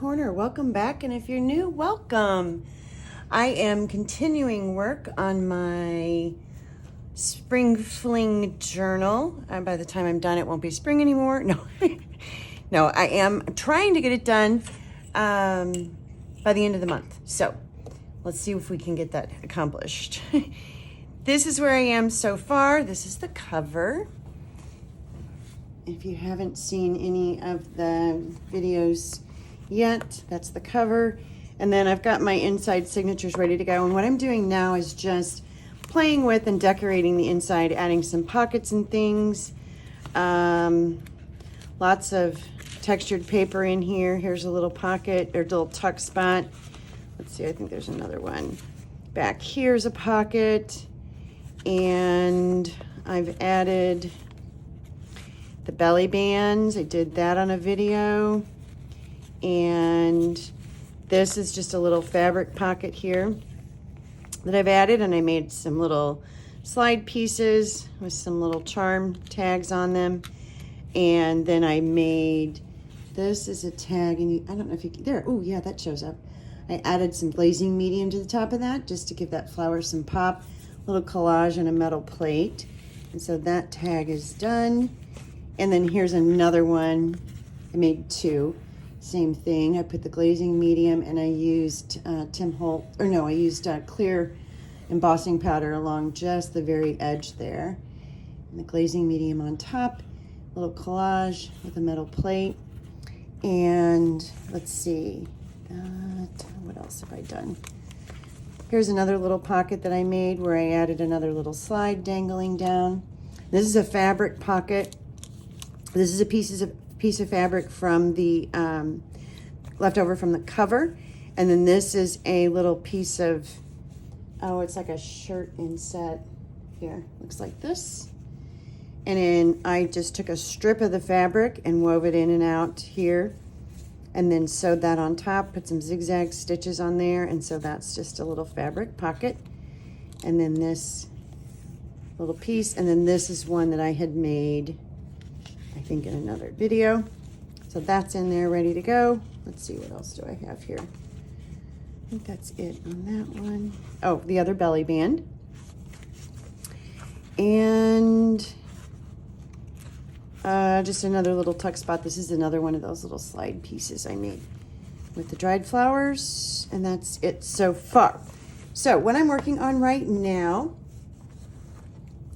corner. Welcome back, and if you're new, welcome. I am continuing work on my Spring Fling Journal. By the time I'm done, it won't be spring anymore. No, no, I am trying to get it done by the end of the month. So let's see if we can get that accomplished. This is where I am so far. This is the cover. If you haven't seen any of the videos yet, that's the cover. And then I've got my inside signatures ready to go. And what I'm doing now is just playing with and decorating the inside, adding some pockets and things. Lots of textured paper in here. Here's a little pocket or little tuck spot. Let's see, I think there's another one. Back here's a pocket. And I've added the belly bands. I did that on a video. And this is just a little fabric pocket here that I've added, and I made some little slide pieces with some little charm tags on them. And then I made, this is a tag, and I don't know if you can, there, oh yeah, that shows up. I added some glazing medium to the top of that just to give that flower some pop. Little collage and a metal plate. And so that tag is done. And then here's another one. I made two. Same thing. I put the glazing medium and I used I used clear embossing powder along just the very edge there. And the glazing medium on top. A little collage with a metal plate. And let's see. What else have I done? Here's another little pocket that I made where I added another little slide dangling down. This is a fabric pocket. This is a piece of fabric from the leftover from the cover, and then this is a little piece of it's like a shirt inset here. Looks like this, and then I just took a strip of the fabric and wove it in and out here, and then sewed that on top. Put some zigzag stitches on there, and so that's just a little fabric pocket. And then this little piece, and then this is one that I had made, I think, in another video. So that's in there ready to go. Let's see, what else do I have here? I think that's it on that one. Oh, the other belly band. And just another little tuck spot. This is another one of those little slide pieces I made with the dried flowers. And that's it so far. So what I'm working on right now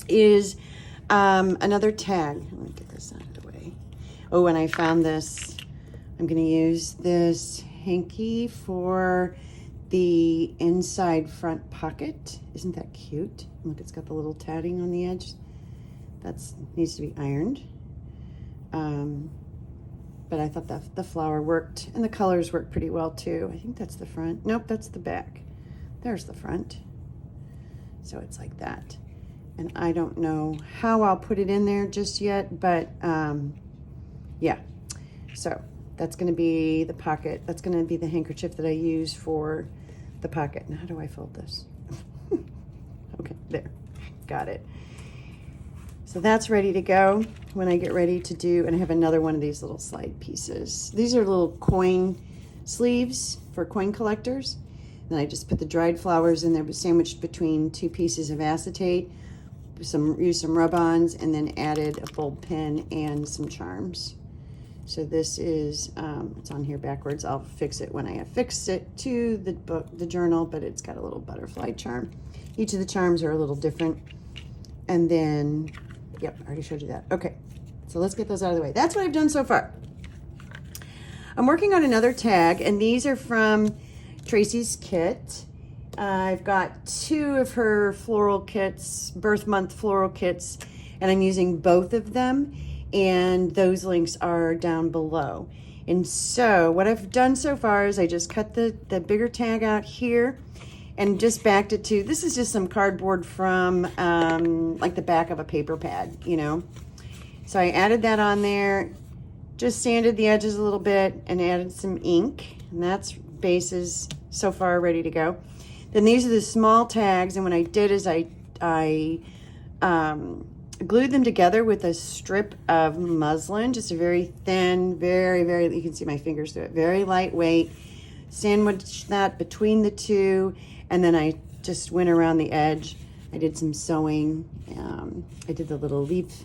is another tag. Let me get this out of the way. Oh, and I found this. I'm going to use this hanky for the inside front pocket. Isn't that cute? Look, it's got the little tatting on the edge. That needs to be ironed. But I thought that the flower worked, and the colors worked pretty well too. I think that's the front. Nope, that's the back. There's the front. So it's like that. And I don't know how I'll put it in there just yet, but yeah. So that's gonna be the pocket. That's gonna be the handkerchief that I use for the pocket. Now, how do I fold this? Okay, there, got it. So that's ready to go when I get ready to do, and I have another one of these little slide pieces. These are little coin sleeves for coin collectors. Then I just put the dried flowers in there, sandwiched between two pieces of acetate. Used some rub-ons, and then added a bulb pin and some charms. So this is, it's on here backwards. I'll fix it when I affix it to the journal, but it's got a little butterfly charm. Each of the charms are a little different. And then, yep, I already showed you that. Okay, so let's get those out of the way. That's what I've done so far. I'm working on another tag, and these are from Tracie's kit. I've got two of her floral kits, birth month floral kits, and I'm using both of them, and those links are down below. And so what I've done so far is I just cut the bigger tag out here and just backed it to, this is just some cardboard from like the back of a paper pad, you know. So I added that on there, just sanded the edges a little bit and added some ink, and that's bases so far ready to go. Then these are the small tags, and what I did is I glued them together with a strip of muslin, just a very thin, very, you can see my fingers through it, very lightweight. Sandwiched that between the two, and then I just went around the edge. I did some sewing. I did the little leaf.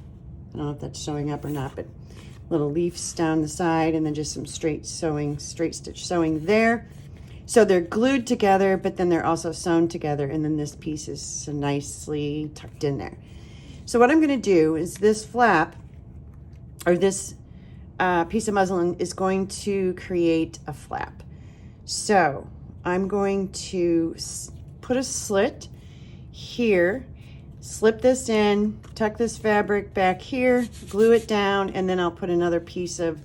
I don't know if that's showing up or not, but little leaves down the side, and then just some straight stitch sewing there. So they're glued together, but then they're also sewn together, and then this piece is so nicely tucked in there. So what I'm going to do is this flap, or this piece of muslin, is going to create a flap. So I'm going to put a slit here, slip this in, tuck this fabric back here, glue it down, and then I'll put another piece of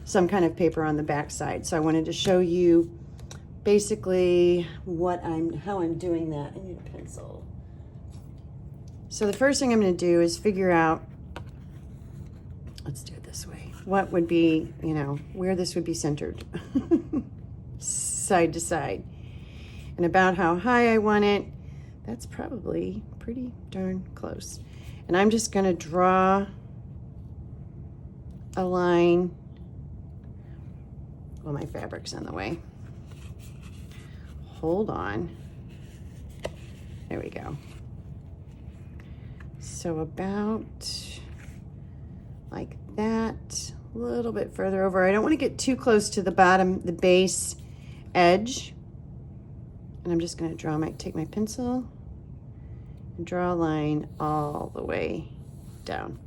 some kind of paper on the back side. So I wanted to show you basically how I'm doing that. I need a pencil. So the first thing I'm going to do is figure out, let's do it this way, what would be, where this would be centered. Side to side, and about how high I want it. That's probably pretty darn close. And I'm just going to draw a line. Well, my fabric's in the way. Hold on. There we go. So about like that, a little bit further over. I don't want to get too close to the bottom, the base edge. And I'm just going to take my pencil and draw a line all the way down.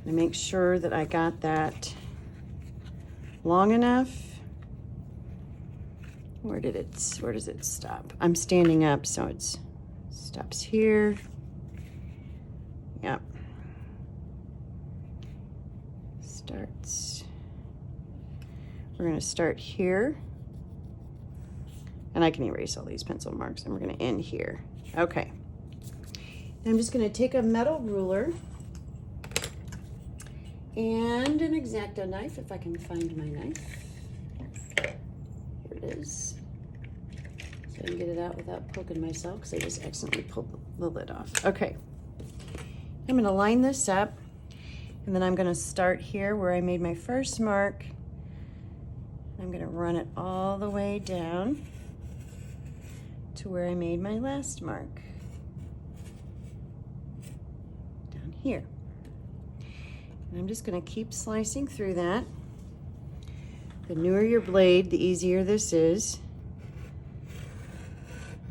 And make sure that I got that long enough. Where does it stop? I'm standing up, so it stops here. Yep. We're going to start here. And I can erase all these pencil marks, and we're going to end here. Okay. I'm just going to take a metal ruler and an X-Acto knife, if I can find my knife. Here it is. So I can get it out without poking myself, because I just accidentally pulled the lid off. Okay. I'm going to line this up, and then I'm going to start here where I made my first mark. I'm going to run it all the way down to where I made my last mark, down here. And I'm just going to keep slicing through that. The newer your blade, the easier this is,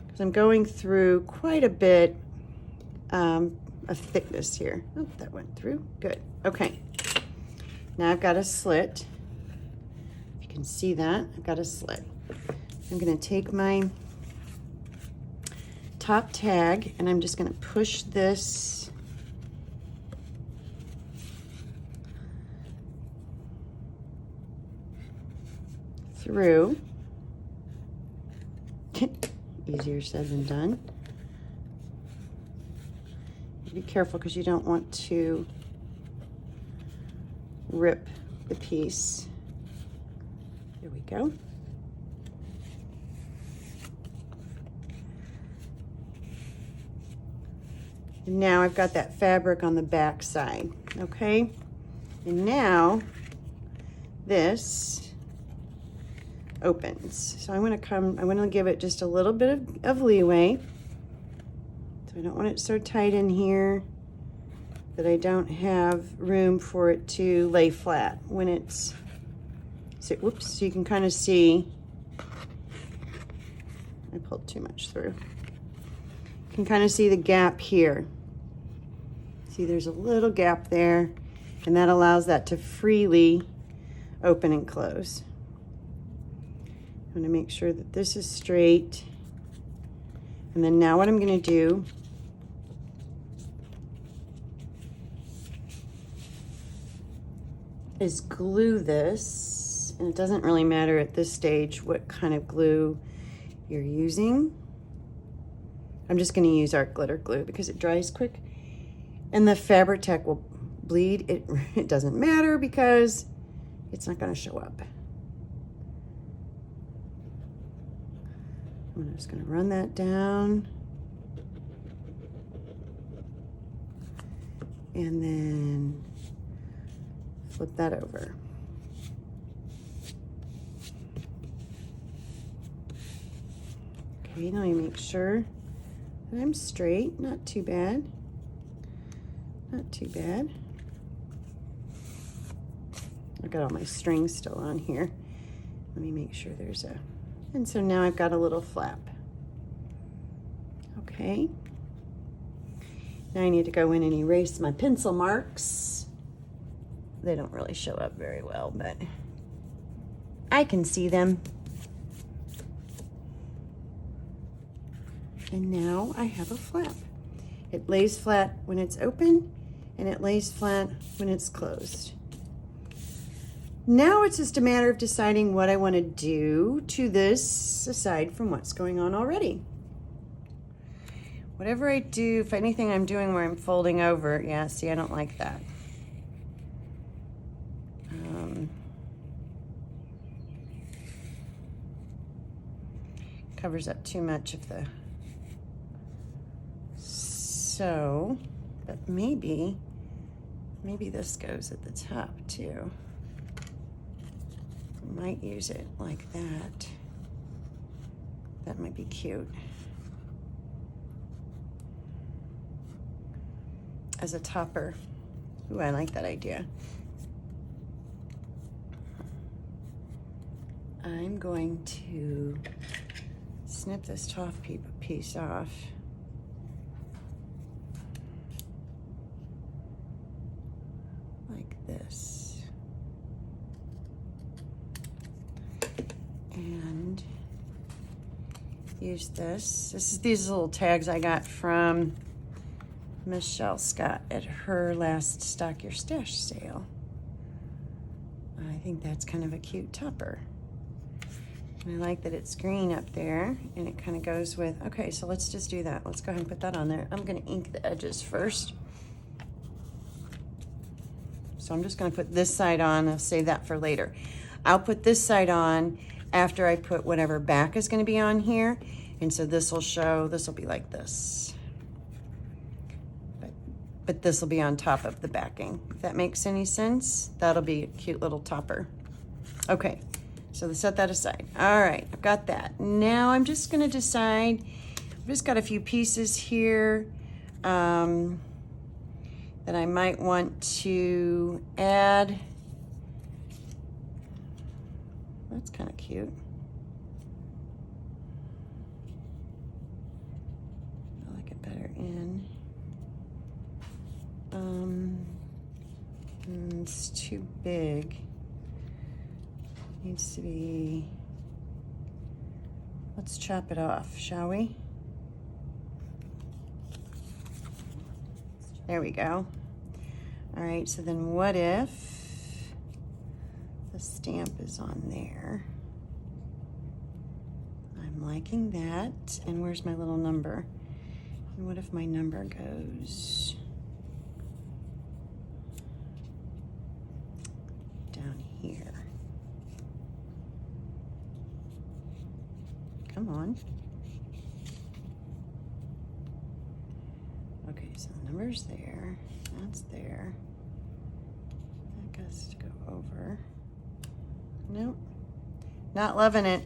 because I'm going through quite a bit of thickness here. Oh, that went through. Good. Okay. Now I've got a slit. If you can see that, I've got a slit. I'm going to take my top tag, and I'm just going to push this through. Easier said than done. Be careful, because you don't want to rip the piece. There we go. And now I've got that fabric on the back side, okay? And now this opens. So I'm gonna give it just a little bit of leeway. So I don't want it so tight in here that I don't have room for it to lay flat when it's, so, whoops, so you can kind of see, I pulled too much through. You can kind of see the gap here. See, there's a little gap there, and that allows that to freely open and close. I'm going to make sure that this is straight. And then now what I'm going to do is glue this, and it doesn't really matter at this stage what kind of glue you're using. I'm just going to use art glitter glue because it dries quick, and the Fabri-Tac will bleed. It doesn't matter because it's not going to show up. I'm just going to run that down. and then flip that over. Okay, now I make sure that I'm straight, not too bad. Not too bad. I've got all my strings still on here. Let me make sure there's a, and so now I've got a little flap. Okay. Now I need to go in and erase my pencil marks. They don't really show up very well, but I can see them. And now I have a flap. It lays flat when it's open, and it lays flat when it's closed. Now it's just a matter of deciding what I want to do to this aside from what's going on already. Whatever I do, if anything I'm doing where I'm folding over, yeah, see, I don't like that. Covers up too much of the, so, but maybe this goes at the top too. Might use it like that. That might be cute. As a topper. Ooh, I like that idea. I'm going to snip this top piece off. Like this. And use this. This is these little tags I got from Michelle Scott at her last Stock Your Stash sale. I think that's kind of a cute topper. And I like that it's green up there, and it kind of goes with, okay, so let's just do that. Let's go ahead and put that on there. I'm gonna ink the edges first. So I'm just gonna put this side on. I'll save that for later. I'll put this side on after I put whatever back is gonna be on here. And so this will show, this will be like this. But this will be on top of the backing. If that makes any sense, that'll be a cute little topper. Okay, so let's set that aside. All right, I've got that. Now I'm just gonna decide, I've just got a few pieces here that I might want to add. That's kind of cute. I like it better in. It's too big. Needs to be, let's chop it off, shall we? There we go. All right, so then what if the stamp is on there? I'm liking that. And where's my little number? And what if my number goes down here? Come on. Okay, so the number's there. That's there. That goes to go over. Nope. Not loving it.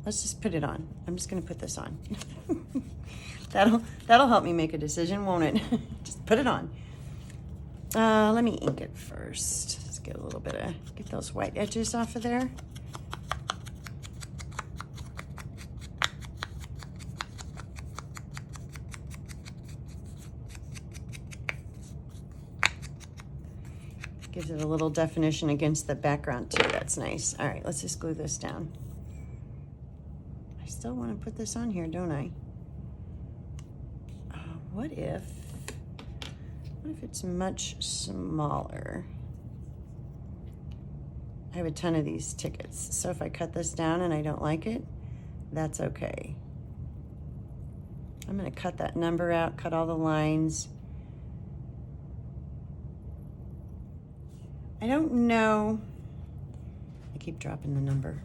Let's just put it on. I'm just gonna put this on. That'll help me make a decision, won't it? Just put it on. Let me ink it first. Let's get a little bit of, get those white edges off of there. Gives it a little definition against the background too. That's nice. All right, let's just glue this down. I still want to put this on here, don't I? What if it's much smaller? I have a ton of these tickets, so if I cut this down and I don't like it, that's okay. I'm gonna cut that number out, cut all the lines. I don't know. I keep dropping the number.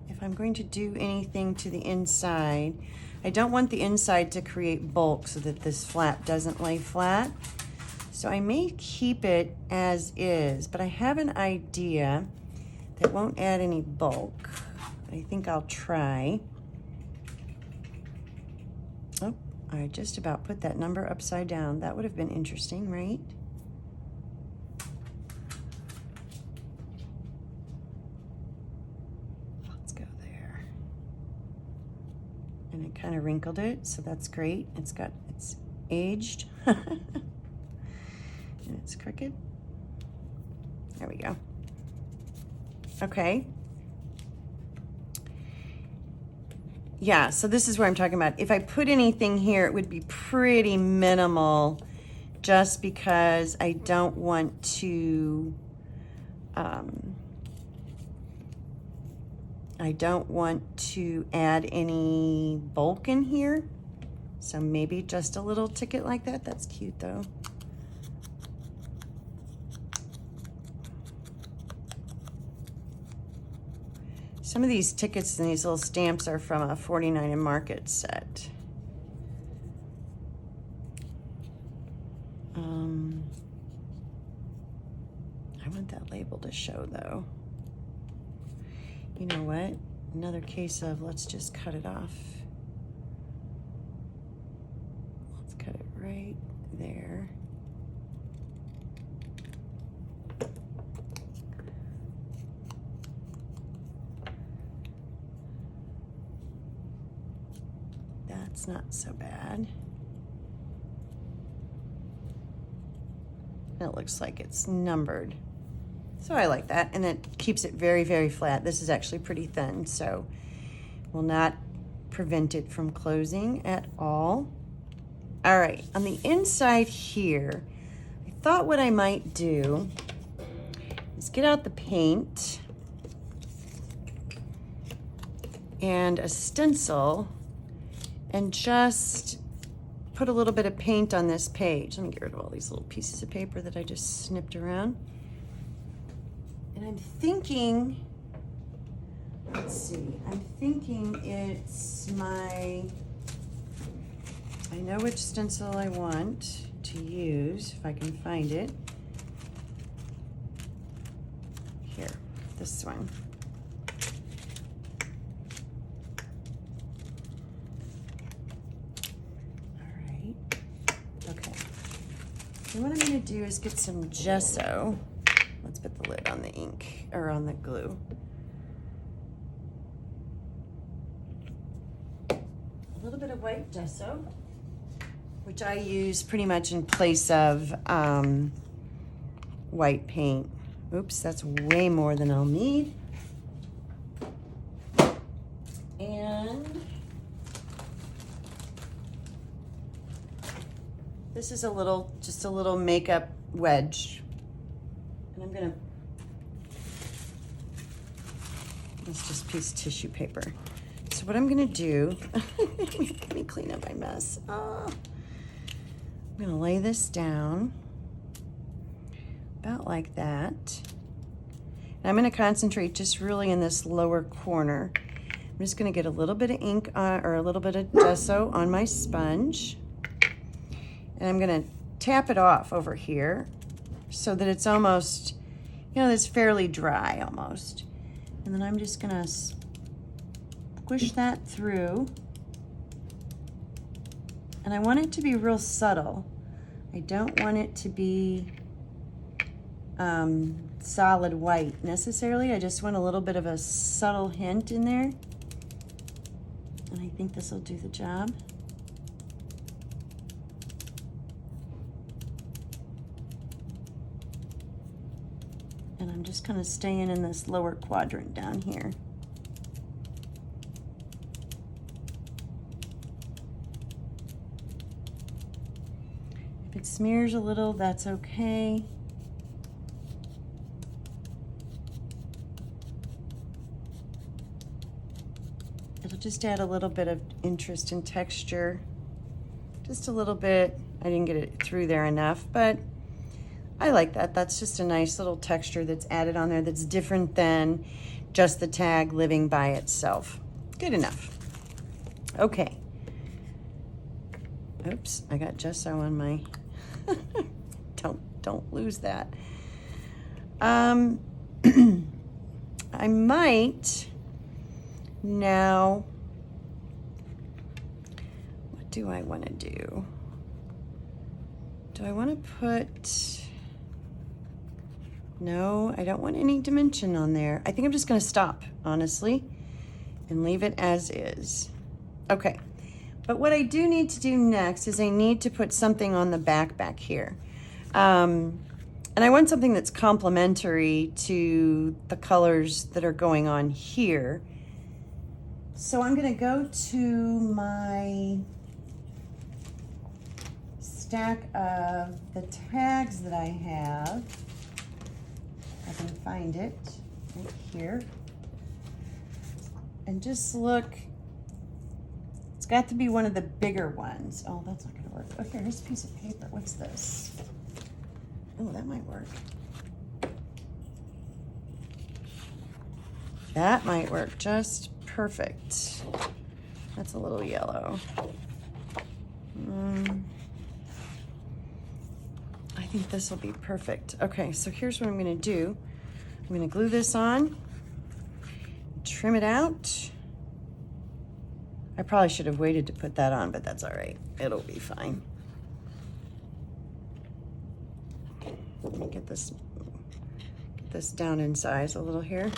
If if I'm going to do anything to the inside, I don't want the inside to create bulk so that this flap doesn't lay flat. So I may keep it as is, but I have an idea that won't add any bulk. I think I'll try. Oh, I just about put that number upside down. That would have been interesting, right? Let's go there. And it kind of wrinkled it, so that's great. It's aged. And it's crooked. There we go. Okay. Yeah, so this is where I'm talking about. If I put anything here, it would be pretty minimal just because I don't want to, add any bulk in here. So maybe just a little ticket like that. That's cute though. Some of these tickets and these little stamps are from a 49 and Market set. I want that label to show though. You know what? Another case of let's just cut it off. Let's cut it right there. That's not so bad. And it looks like it's numbered. So I like that, and it keeps it very, very flat. This is actually pretty thin, so will not prevent it from closing at all. All right, on the inside here, I thought what I might do is get out the paint and a stencil and just put a little bit of paint on this page. Let me get rid of all these little pieces of paper that I just snipped around. And I'm thinking, let's see, I'm thinking it's I know which stencil I want to use, if I can find it. Here, this one. And what I'm going to do is get some gesso. Let's put the lid on the ink, or on the glue. A little bit of white gesso, which I use pretty much in place of white paint. Oops, that's way more than I'll need. And this is just a little makeup wedge. And I'm gonna, let's just piece of tissue paper. So what I'm gonna do, let me clean up my mess. I'm gonna lay this down about like that. And I'm gonna concentrate just really in this lower corner. I'm just gonna get a little bit of ink or a little bit of gesso on my sponge. And I'm gonna tap it off over here so that it's almost, you know, it's fairly dry almost. And then I'm just gonna squish that through. And I want it to be real subtle. I don't want it to be solid white necessarily. I just want a little bit of a subtle hint in there. And I think this will do the job. And I'm just kind of staying in this lower quadrant down here. If it smears a little, that's okay. It'll just add a little bit of interest and texture. Just a little bit. I didn't get it through there enough, but I like that. That's just a nice little texture that's added on there that's different than just the tag living by itself. Good enough. Okay. Oops, I got gesso on my, don't lose that. I might now, what do I want to do? Do I want to put, no, I don't want any dimension on there. I think I'm just going to stop, honestly, and leave it as is. Okay, but what I do need to do next is I need to put something on the back here. And I want something that's complementary to the colors that are going on here. So I'm going to go to my stack of the tags that I have. I can find it right here. And just look. It's got to be one of the bigger ones. Oh, that's not going to work. Oh, here, here's a piece of paper. What's this? Oh, that might work. That might work just perfect. That's a little yellow. I think this will be perfect. Okay, so here's what I'm going to do. I'm going to glue this on, trim it out. I probably should have waited to put that on, but that's all right. It'll be fine. Let me get this down in size a little here.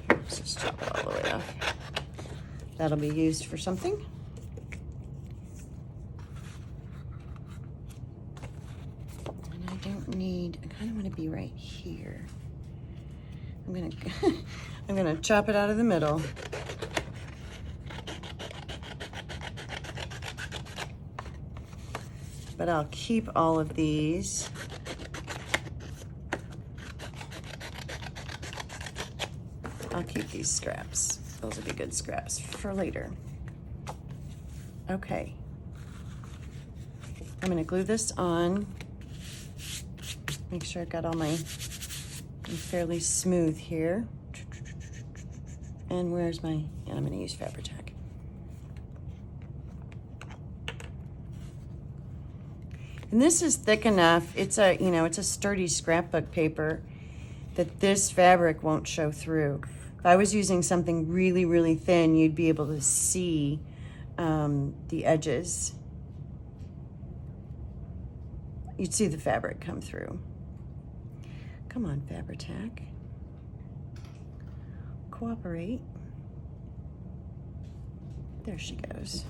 Let's just chop it all the way off. That'll be used for something. And I don't need, I kind of want to be right here. I'm gonna chop it out of the middle. But I'll keep all of these. I'll keep these scraps. Those will be good scraps for later. Okay. I'm going to glue this on. Make sure I've got all my, I'm fairly smooth here. And where's my, and I'm going to use Fabri-Tac. And this is thick enough, it's a, you know, it's a sturdy scrapbook paper that this fabric won't show through. If I was using something really, really thin, you'd be able to see the edges. You'd see the fabric come through. Come on, Fabri-Tac. Cooperate. There she goes.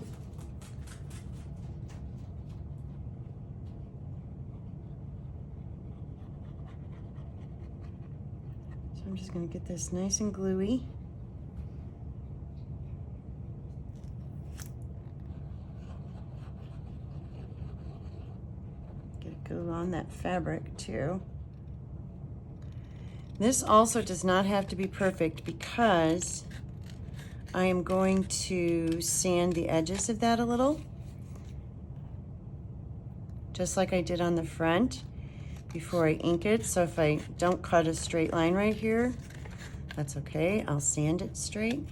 I'm just going to get this nice and gluey. Get it glue on that fabric too. This also does not have to be perfect because I am going to sand the edges of that a little, just like I did on the front before I ink it. So if I don't cut a straight line right here, that's okay. I'll sand it straight.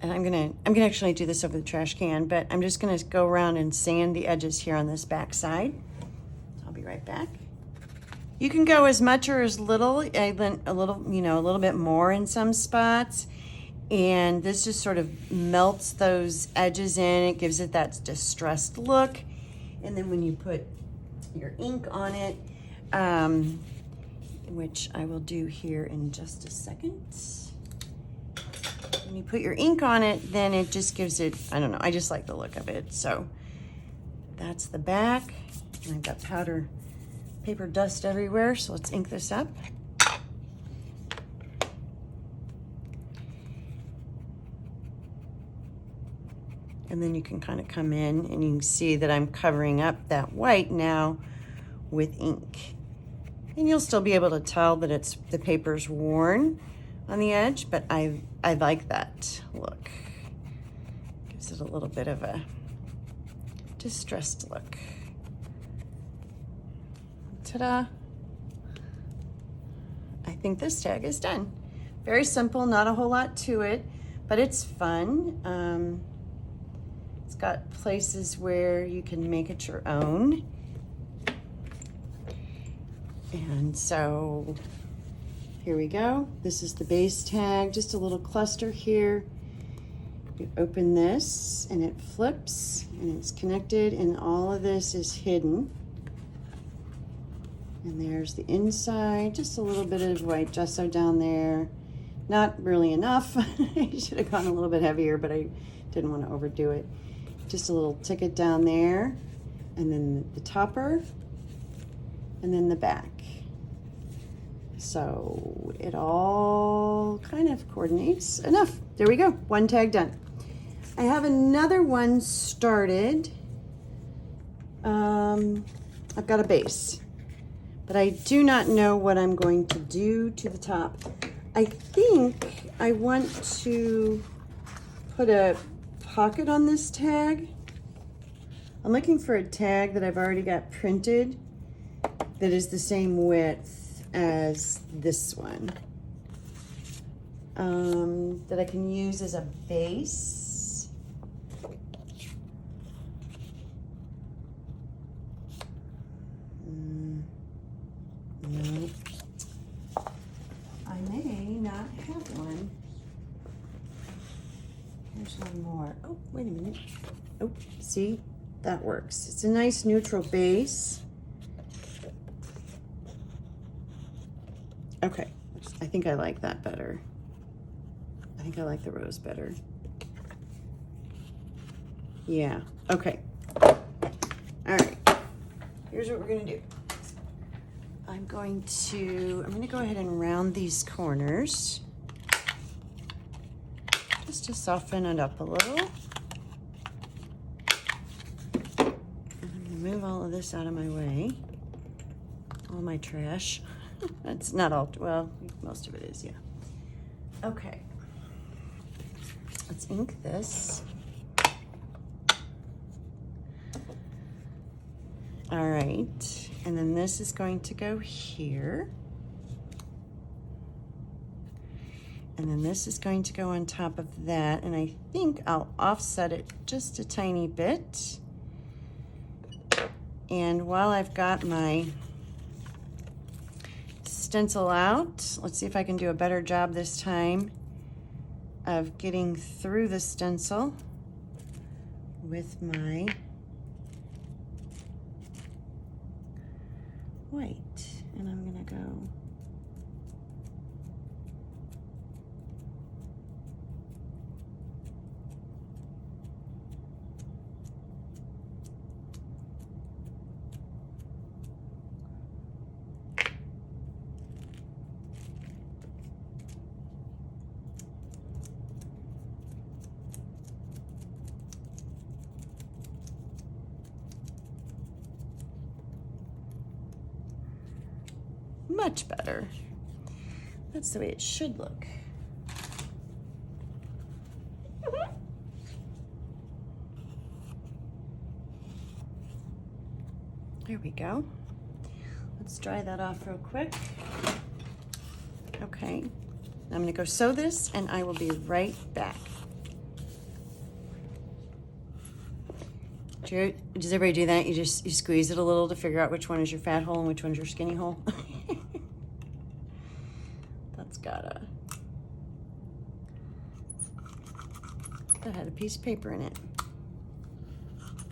And I'm gonna actually do this over the trash can, but I'm just gonna go around and sand the edges here on this back side. I'll be right back. You can go as much or as little. I went a little, you know, a little bit more in some spots. And this just sort of melts those edges in. It gives it that distressed look. And then when you put your ink on it, which I will do here in just a second. When you put your ink on it, then it just gives it, I don't know, I just like the look of it. So that's the back. And I've got powder paper dust everywhere, so let's ink this up. And then you can kind of come in and you can see that I'm covering up that white now with ink. And you'll still be able to tell that it's the paper's worn on the edge, but I like that look. Gives it a little bit of a distressed look. Ta-da! I think this tag is done. Very simple, not a whole lot to it, but it's fun. It's got places where you can make it your own. And so here we go. This is the base tag, just a little cluster here. You open this and it flips and it's connected, and all of this is hidden. And there's the inside, just a little bit of white gesso down there. Not really enough. I should have gone a little bit heavier, but I didn't want to overdo it. Just a little ticket down there, and then the topper, and then the back. So it all kind of coordinates. Enough. There we go. One tag done. I have another one started. I've got a base, but I do not know what I'm going to do to the top. I think I want to put a pocket on this tag. I'm looking for a tag that I've already got printed that is the same width as this one, that I can use as a base. No, I may not have one. Here's one more. Oh, wait a minute. Oh, see, that works. It's a nice neutral base. Okay, I think I like that better. I think I like the rose better. Yeah, okay. All right, here's what we're gonna do. I'm going to go ahead and round these corners just to soften it up a little. I'm gonna move all of this out of my way, all my trash. It's not all, well, most of it is, yeah. Okay, let's ink this. All right, and then this is going to go here. And then this is going to go on top of that, and I think I'll offset it just a tiny bit. And while I've got my stencil out, let's see if I can do a better job this time of getting through the stencil with my white. And I'm gonna go much better. That's the way it should look. There we go. Let's dry that off real quick. Okay, I'm gonna go sew this and I will be right back. Does everybody do that? You squeeze it a little to figure out which one is your fat hole and which one's your skinny hole? That had a piece of paper in it.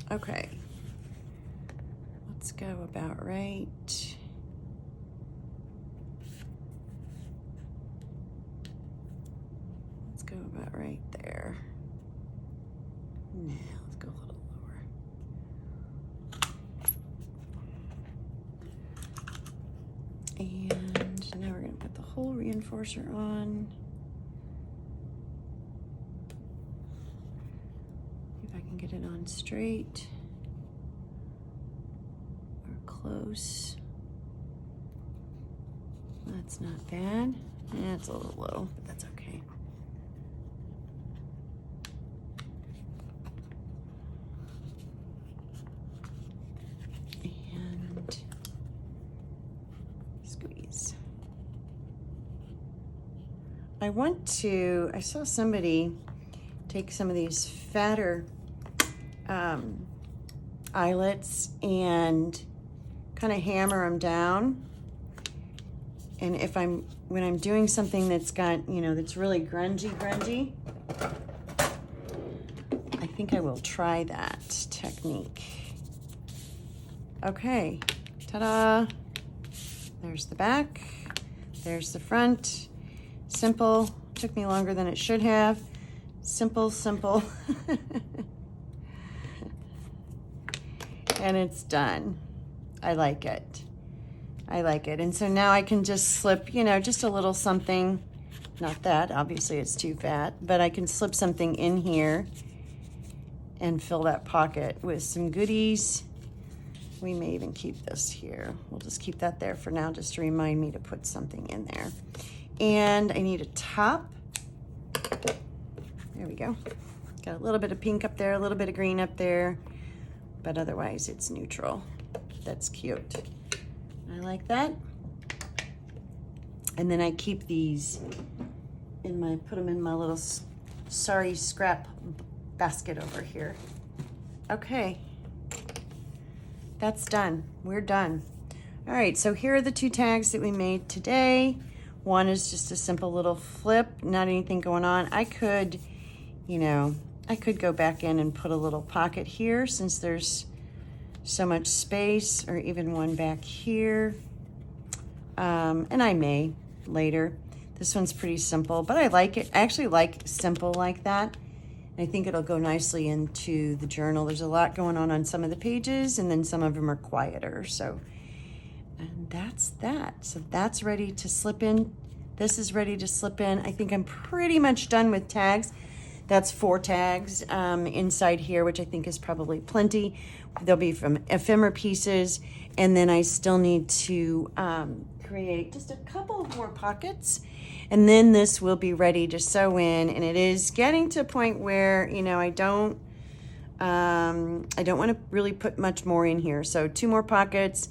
Okay, let's go about right. Let's go about right there. Now let's go a little lower. And now we're gonna put the whole reinforcer on. See if I can get it on straight or close. That's not bad. Yeah, it's a little low, but that's okay. squeeze. I saw somebody take some of these fatter eyelets and kind of hammer them down. And when I'm doing something that's got, that's really grungy, I think I will try that technique. Okay, ta-da. There's the back, there's the front. Simple, took me longer than it should have. Simple. And it's done. I like it. And so now I can just slip, just a little something. Not that, obviously it's too fat, but I can slip something in here and fill that pocket with some goodies. We may even keep this here. We'll just keep that there for now, just to remind me to put something in there. And I need a top. There we go. Got a little bit of pink up there, a little bit of green up there, but otherwise it's neutral. That's cute. I like that. And then I keep these put them in my little sorry scrap basket over here. Okay. That's done. We're done. All right, so here are the 2 tags that we made today. One is just a simple little flip, not anything going on. I could go back in and put a little pocket here since there's so much space, or even one back here. And I may later. This one's pretty simple, but I like it. I actually like simple like that. I think it'll go nicely into the journal. There's a lot going on some of the pages, and then some of them are quieter. And that's that. So that's ready to slip in. This is ready to slip in. I think I'm pretty much done with tags. That's 4 tags inside here, which I think is probably plenty. They'll be from ephemera pieces. And then I still need to create just a couple of more pockets. And then this will be ready to sew in. And it is getting to a point where, I don't want to really put much more in here. So 2 more pockets.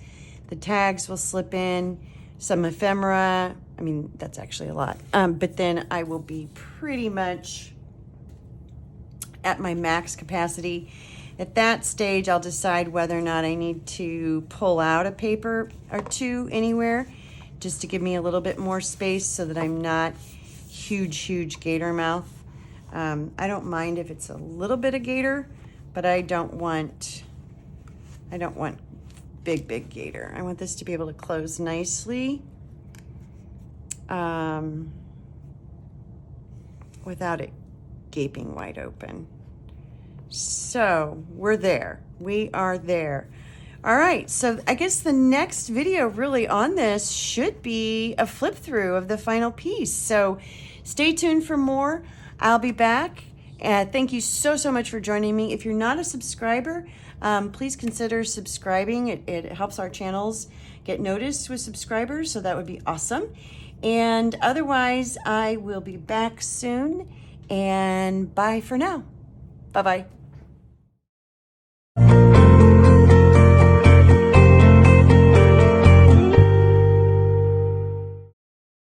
The tags will slip in, some ephemera. I mean, that's actually a lot. But then I will be pretty much at my max capacity. At that stage, I'll decide whether or not I need to pull out a paper or 2 anywhere, just to give me a little bit more space so that I'm not huge gator mouth. I don't mind if it's a little bit of gator, but I don't want big gator. I want this to be able to close nicely without it gaping wide open. So we're there. We are there. All right, so I guess the next video really on this should be a flip through of the final piece. So stay tuned for more. I'll be back. Thank you so much for joining me. If you're not a subscriber, please consider subscribing. It helps our channels get noticed with subscribers, so that would be awesome. And otherwise, I will be back soon. And bye for now. Bye-bye.